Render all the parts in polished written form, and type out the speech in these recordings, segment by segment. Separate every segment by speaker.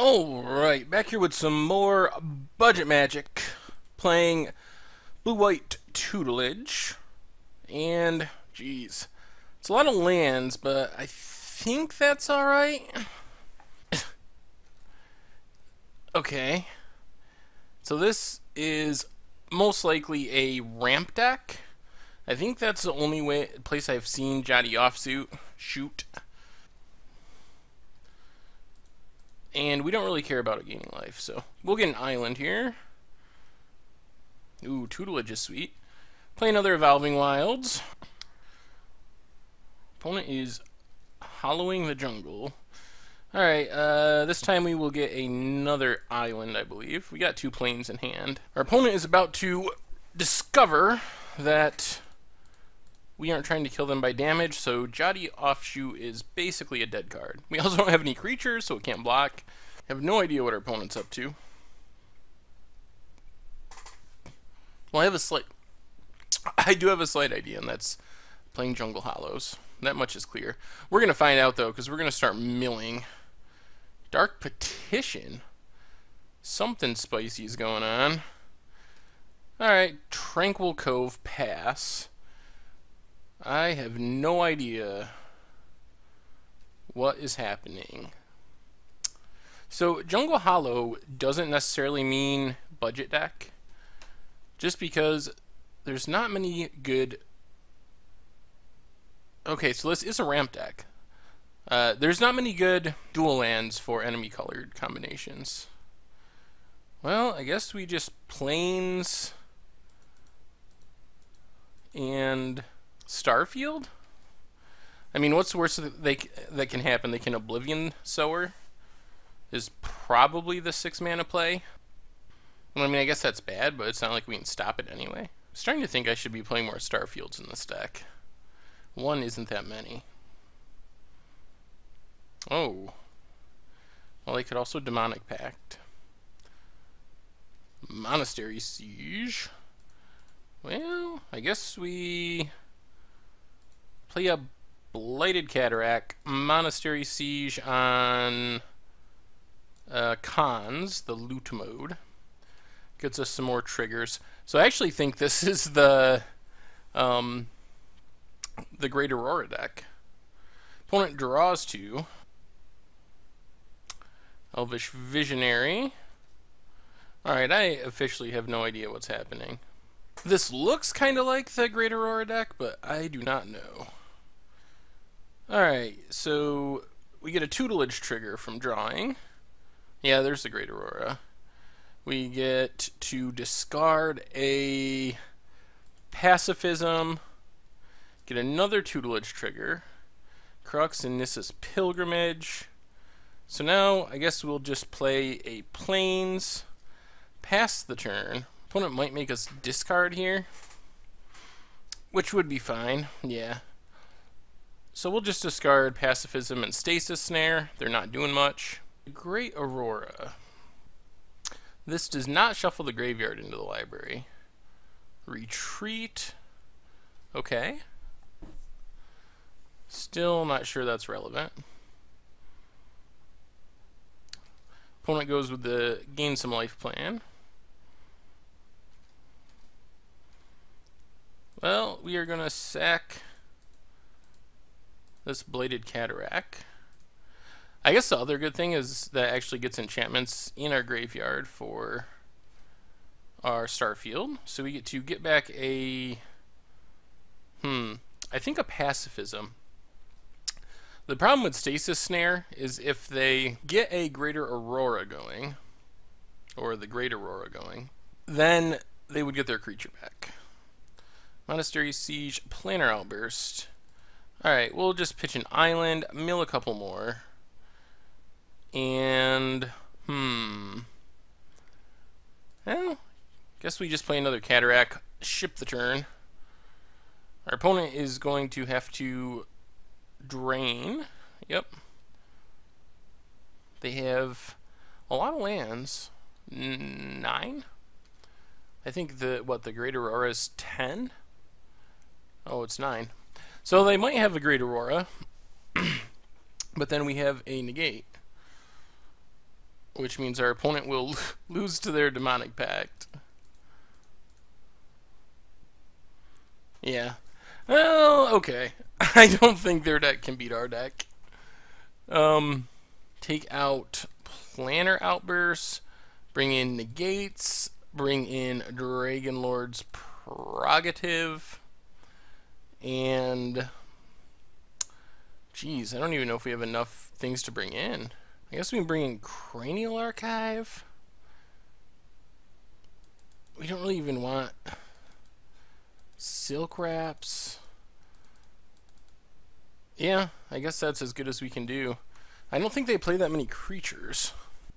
Speaker 1: Alright, back here with some more budget magic. Playing blue-white tutelage. And, geez, it's a lot of lands, but I think that's alright. Okay, so this is most likely a ramp deck. I think that's the only place I've seen Jotty Offsuit shoot. And we don't really care about it gaining life, so we'll get an island here. Ooh, tutelage is sweet. Play another Evolving Wilds. Opponent is hollowing the jungle. Alright, this time we will get another island, I believe. We got 2 planes in hand. Our opponent is about to discover that we aren't trying to kill them by damage, so Jotty Offshoot is basically a dead card. We also don't have any creatures, so it can't block. I have no idea what our opponent's up to. Well, I do have a slight idea, and that's playing Jungle Hollows. That much is clear. We're going to find out, though, because we're going to start milling. Dark Petition. Something spicy is going on. Alright, Tranquil Cove pass. I have no idea what is happening. So, Jungle Hollow doesn't necessarily mean budget deck. Just because there's not many good... Okay, so this is a ramp deck. There's not many good dual lands for enemy colored combinations. Well, I guess we just plains and Starfield? I mean, what's the worst that can happen? They can Oblivion Sower is probably the 6-mana play. Well, I mean, I guess that's bad, but it's not like we can stop it anyway. I'm starting to think I should be playing more Starfields in this deck. 1 isn't that many. Oh. Well, they could also Demonic Pact. Monastery Siege. Well, I guess we play a Blighted Cataract, Monastery Siege on Cons, the loot mode. Gets us some more triggers. So I actually think this is the Great Aurora deck. Opponent draws 2. Elvish Visionary. Alright, I officially have no idea what's happening. This looks kind of like the Great Aurora deck, but I do not know. Alright, so we get a tutelage trigger from drawing. Yeah, there's the Great Aurora. We get to discard a Pacifism, get another tutelage trigger, Crux and Nissa's Pilgrimage. So now I guess we'll just play a plains, pass the turn. Opponent might make us discard here, which would be fine, yeah. So we'll just discard Pacifism and Stasis Snare. They're not doing much. Great Aurora. This does not shuffle the graveyard into the library. Retreat. Okay. Still not sure that's relevant. Opponent goes with the gain some life plan. Well, we are going to sack this Bladed Cataract. I guess the other good thing is that actually gets enchantments in our graveyard for our Starfield. So we get to get back a... I think a Pacifism. The problem with Stasis Snare is if they get a Greater Aurora going, or the Great Aurora going, then they would get their creature back. Monastery Siege, Planar Outburst. Alright, we'll just pitch an island, mill a couple more. And, well, guess we just play another Cataract, ship the turn. Our opponent is going to have to drain. Yep. They have a lot of lands. 9? I think the Great Aurora is 10? Oh, it's 9. So they might have a Great Aurora, but then we have a negate. which means our opponent will lose to their Demonic Pact. Yeah. Well, okay. I don't think their deck can beat our deck. Take out Planner Outbursts, bring in Negates, bring in Dragon Lord's Prerogative, and geez, I don't even know if we have enough things to bring in. I guess we can bring in Cranial Archive. We don't really even want Silk Wraps. Yeah, I guess that's as good as we can do. I don't think they play that many creatures.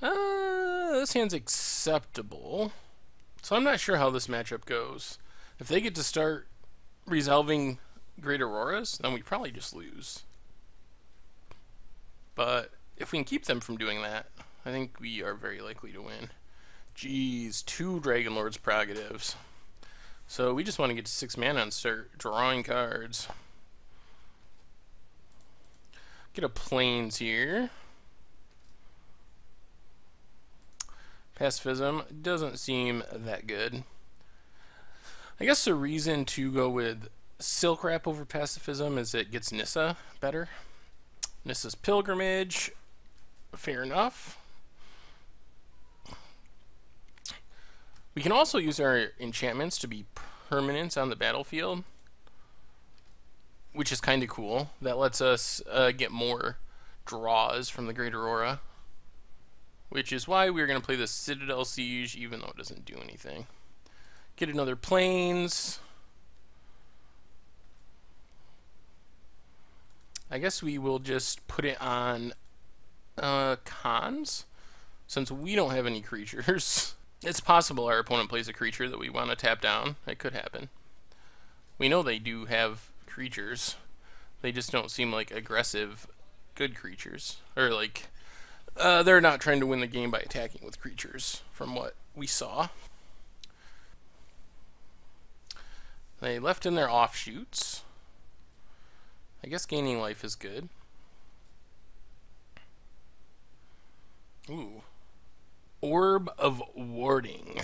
Speaker 1: This hand's acceptable. So I'm not sure how this matchup goes. If they get to start resolving Great Auroras, then we probably just lose. But if we can keep them from doing that, I think we are very likely to win. Jeez, 2 Dragon Lord's Prerogatives. So we just want to get to 6 mana and start drawing cards. Get a Plains here. Pacifism doesn't seem that good. I guess the reason to go with Silk Wrap over Pacifism is it gets Nissa better. Nissa's Pilgrimage, fair enough. We can also use our enchantments to be permanents on the battlefield, which is kind of cool. That lets us get more draws from the Great Aurora, which is why we're going to play the Citadel Siege, even though it doesn't do anything. Get another Plains. I guess we will just put it on cons, since we don't have any creatures. It's possible our opponent plays a creature that we want to tap down. It could happen. We know they do have creatures. They just don't seem like aggressive, good creatures. Or like, they're not trying to win the game by attacking with creatures, from what we saw. They left in their offshoots. I guess gaining life is good. Ooh. Orb of Warding.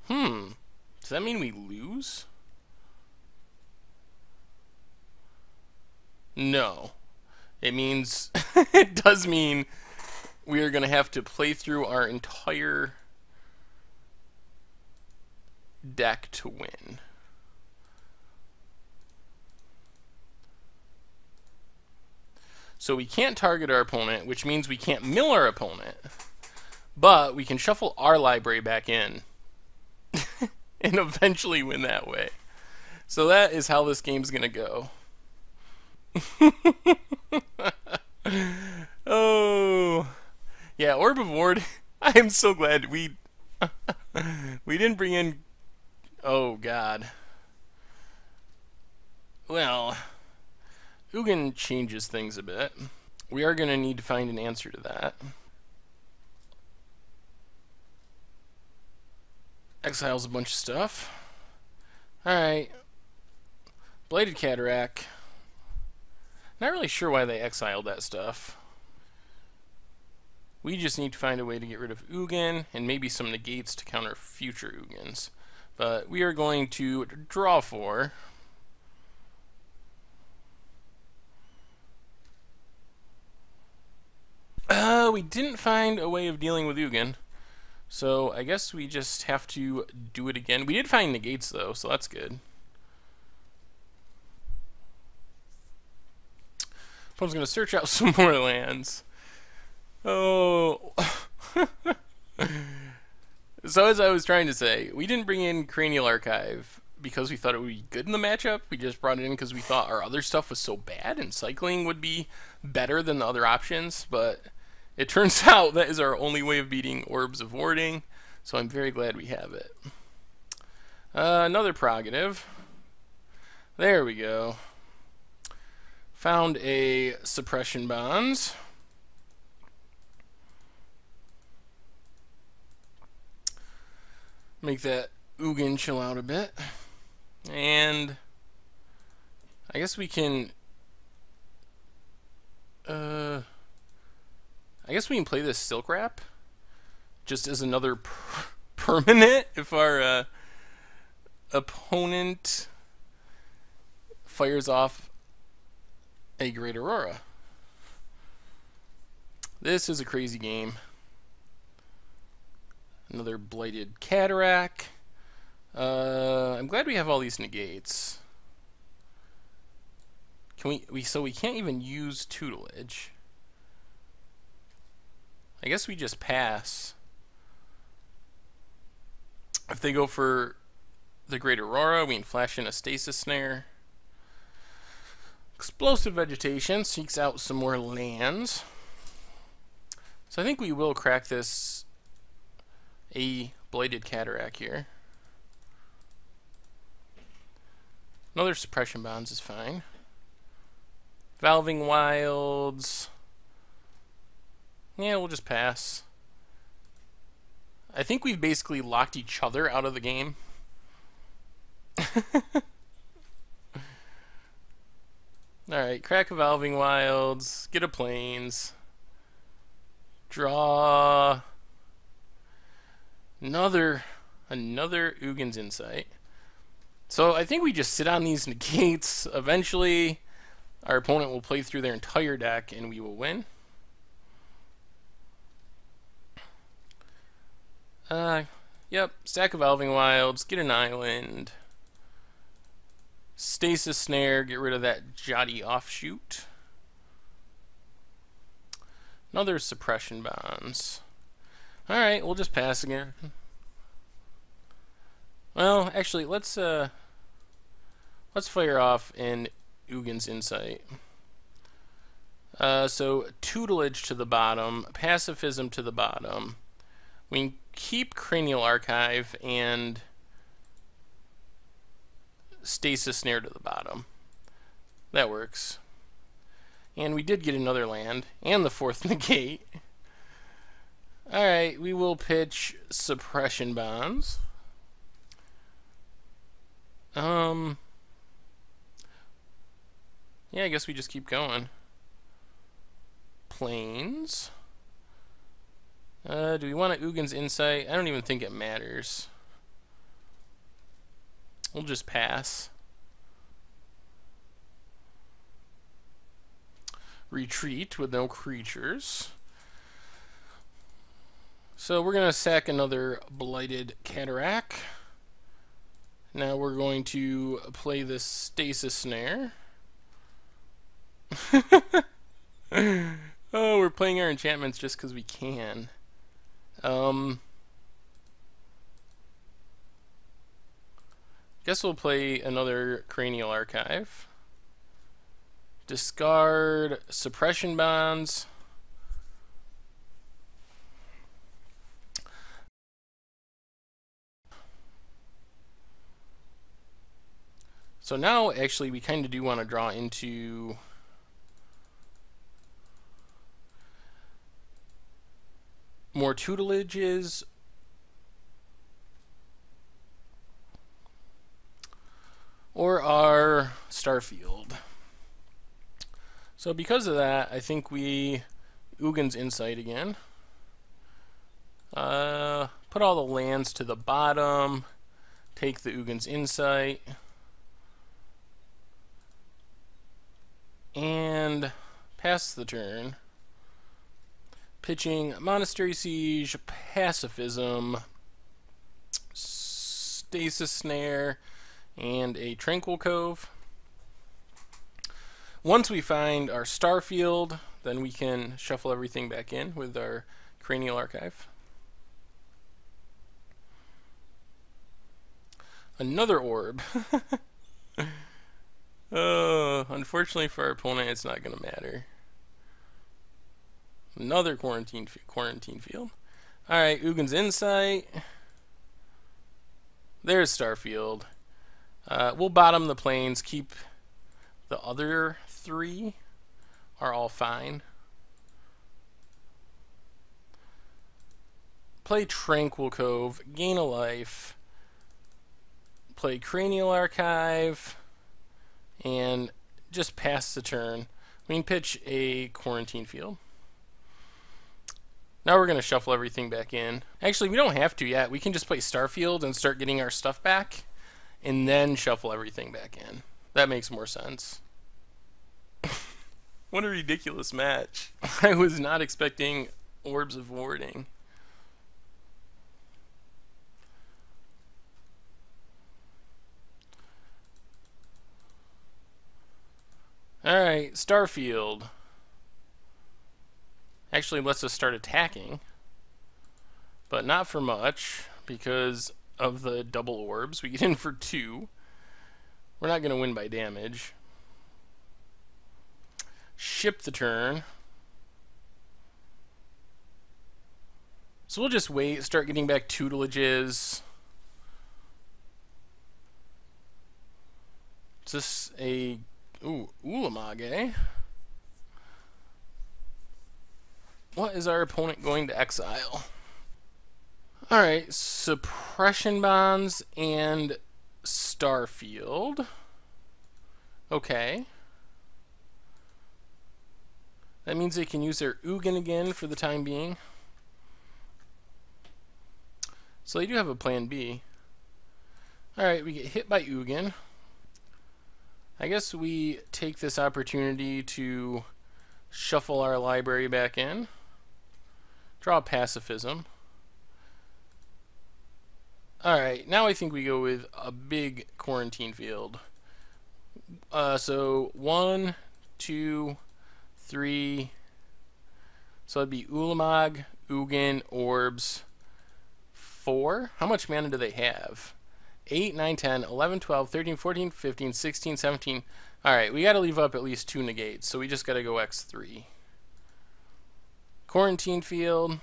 Speaker 1: Does that mean we lose? No. It means... it does mean we are going to have to play through our entire deck to win. So we can't target our opponent, which means we can't mill our opponent. But we can shuffle our library back in. And eventually win that way. So that is how this game's going to go. Oh. Yeah, Orb of Ward. I am so glad we didn't bring in... Oh, God. Well... Ugin changes things a bit. We are going to need to find an answer to that. Exiles a bunch of stuff. Alright. Bladed Cataract. Not really sure why they exiled that stuff. We just need to find a way to get rid of Ugin and maybe some negates to counter future Ugins. But we are going to draw 4. We didn't find a way of dealing with Ugin. So I guess we just have to do it again. We did find negates though, so that's good. Opponent's going to search out some more lands. Oh. So as I was trying to say, we didn't bring in Cranial Archive because we thought it would be good in the matchup. We just brought it in because we thought our other stuff was so bad and cycling would be better than the other options, but it turns out that is our only way of beating Orbs of Warding, so I'm very glad we have it. Another prerogative. There we go. Found a Suppression Bonds. Make that Ugin chill out a bit. And I guess we can... I guess we can play this Silk Wrap just as another permanent if our opponent fires off a Great Aurora. This is a crazy game. Another Blighted Cataract. I'm glad we have all these negates. Can we so we can't even use Tutelage. I guess we just pass. If they go for the Great Aurora, we can flash in a Stasis Snare. Explosive Vegetation seeks out some more lands. So I think we will crack this a Blighted Cataract here. Another Suppression Bonds is fine. Valving Wilds. Yeah, we'll just pass. I think we've basically locked each other out of the game. Alright, crack a Valving Wilds. Get a Plains. Draw. Another Ugin's Insight. So I think we just sit on these negates. Eventually, our opponent will play through their entire deck and we will win. Yep, stack of Valving Wilds, get an island. Stasis Snare, get rid of that Jotty Offshoot. Another Suppression Bonds. Alright, we'll just pass again. Well, actually, let's fire off an Ugin's Insight. So Tutelage to the bottom, Pacifism to the bottom. We can keep Cranial Archive and Stasis Snare to the bottom. That works. And we did get another land and the fourth negate. Alright, we will pitch Suppression Bonds. Yeah, I guess we just keep going. Plains. Do we want a Ugin's Insight? I don't even think it matters. We'll just pass. Retreat with no creatures. So we're going to sack another Blighted Cataract. Now we're going to play this Stasis Snare. Oh, we're playing our enchantments just because we can. Guess we'll play another Cranial Archive. Discard Suppression Bonds. So now, actually, we kind of do want to draw into more tutelages or our Starfield. So because of that, I think we Ugin's Insight again. Put all the lands to the bottom. Take the Ugin's Insight. And pass the turn. Pitching Monastery Siege, Pacifism, Stasis Snare, and a Tranquil Cove. Once we find our Starfield, then we can shuffle everything back in with our Cranial Archive. Another Orb. Unfortunately for our opponent, it's not going to matter. Another quarantine field. Alright, Ugin's Insight. There's Starfield. We'll bottom the plains, keep the other three are all fine. Play Tranquil Cove, gain a life. Play Cranial Archive, and just pass the turn. We can pitch a quarantine field. Now we're going to shuffle everything back in. Actually, we don't have to yet. We can just play Starfield and start getting our stuff back, and then shuffle everything back in. That makes more sense. What a ridiculous match. I was not expecting Orbs of Warding. Alright, Starfield. Actually lets us start attacking, but not for much because of the double orbs. We get in for 2. We're not going to win by damage. Ship the turn. So we'll just wait, start getting back tutelages. Is this a... Ooh, Ulamage. What is our opponent going to exile? Alright, Suppression Bonds and Starfield. Okay. That means they can use their Ugin again for the time being. So they do have a plan B. Alright, we get hit by Ugin. I guess we take this opportunity to shuffle our library back in. Draw Pacifism. Alright, now I think we go with a big quarantine field. So 1, 2, 3. So it'd be Ulamog, Ugin, Orbs, 4. How much mana do they have? 8, 9, 10, 11, 12, 13, 14, 15, 16, 17. Alright, we gotta leave up at least 2 negates, so we just gotta go X3. Quarantine field.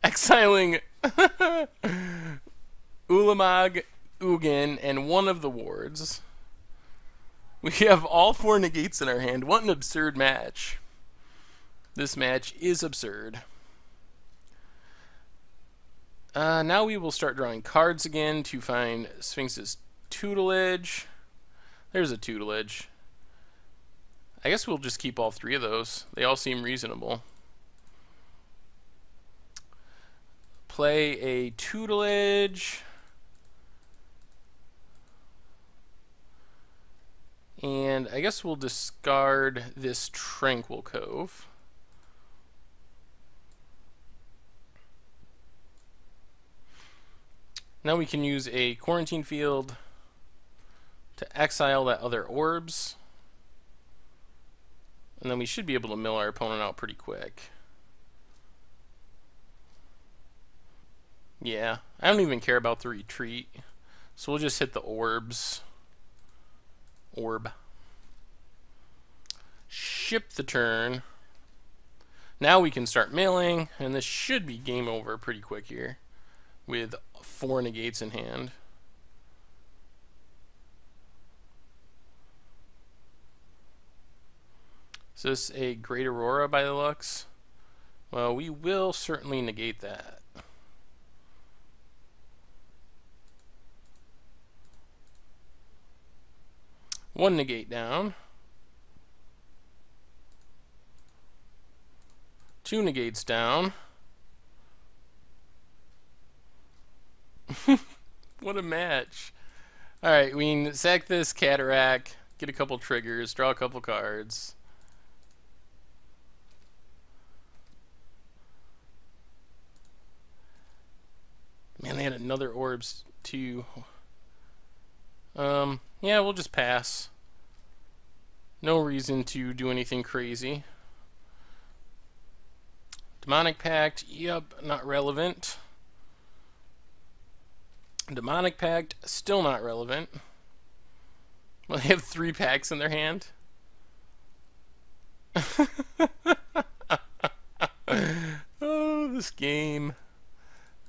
Speaker 1: Exiling Ulamog, Ugin, and one of the wards. We have all 4 negates in our hand. What an absurd match. This match is absurd. Now we will start drawing cards again to find Sphinx's tutelage. There's a tutelage. I guess we'll just keep all 3 of those. They all seem reasonable. Play a tutelage. And I guess we'll discard this Tranquil Cove. Now we can use a quarantine field to exile that other orbs. And then we should be able to mill our opponent out pretty quick. Yeah, I don't even care about the retreat. So we'll just hit the orbs. Orb. Ship the turn. Now we can start milling, and this should be game over pretty quick here with 4 negates in hand. Is this a Great Aurora by the looks? Well, we will certainly negate that. One negate down. 2 negates down. What a match. Alright, we can sack this Cataract, get a couple triggers, draw a couple cards. Man, they had another orbs too. Yeah, we'll just pass. No reason to do anything crazy. Demonic Pact, yep, not relevant. Demonic Pact, still not relevant. Well, they have 3 packs in their hand. Oh, this game.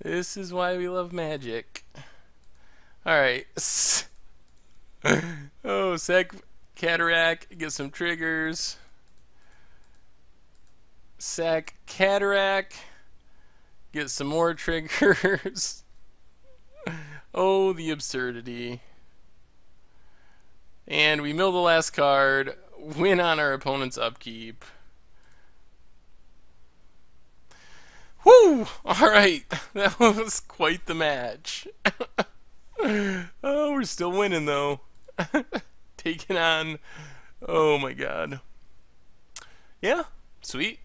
Speaker 1: This is why we love Magic. Alright. Oh, sack Cataract, get some triggers. Sack Cataract, get some more triggers. Oh, the absurdity. And we mill the last card, win on our opponent's upkeep. Woo! Alright, that was quite the match. Oh, we're still winning though. Taking on. Oh my god. Yeah, sweet.